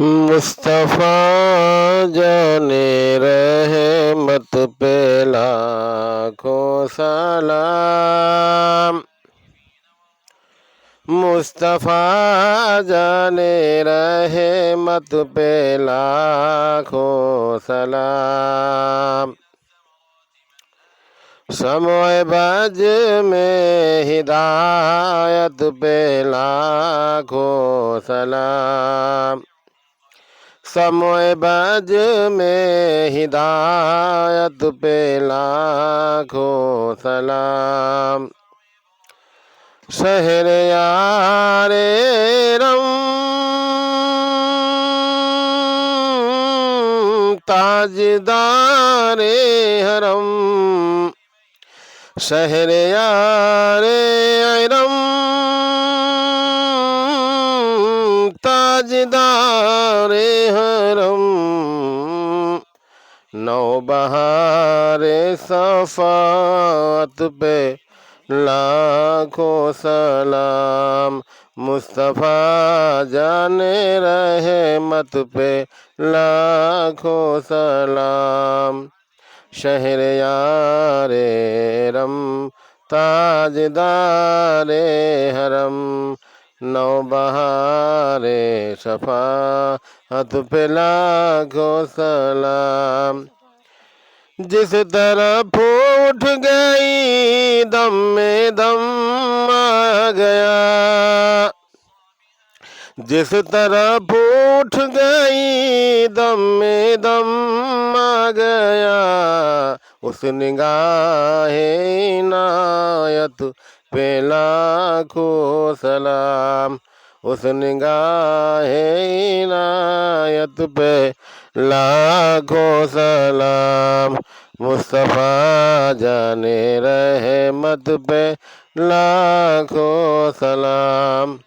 मुस्तफ़ा जाने रहमत पे लाखों सलाम। मुस्तफ़ा जाने रहमत पे लाखों सलाम। समय बज में हिदायत पे लाखों सलाम। समय बज में हिदायत पे लाखों सलाम। शहर यारे रम ताजदारे हरम। शहर यारे रम ताजदारे हरम। नौबहारे सफात पे लाखों सलाम। मुस्तफ़ा जाने रहमत पे लाखों सलाम। शहर यारे रम ताजदारे हरम। नौबहारे शफाअत पे लाखों सलाम। जिस तरफ उठ गई दम में दम आ गया। जिस तरफ उठ गई दम में दम आ गया। उस निगाहे इनायत पे लाखों सलाम। उस निगाहे इनायत पे लाखों सलाम। मुस्तफ़ा जाने रहमत पे लाखों सलाम।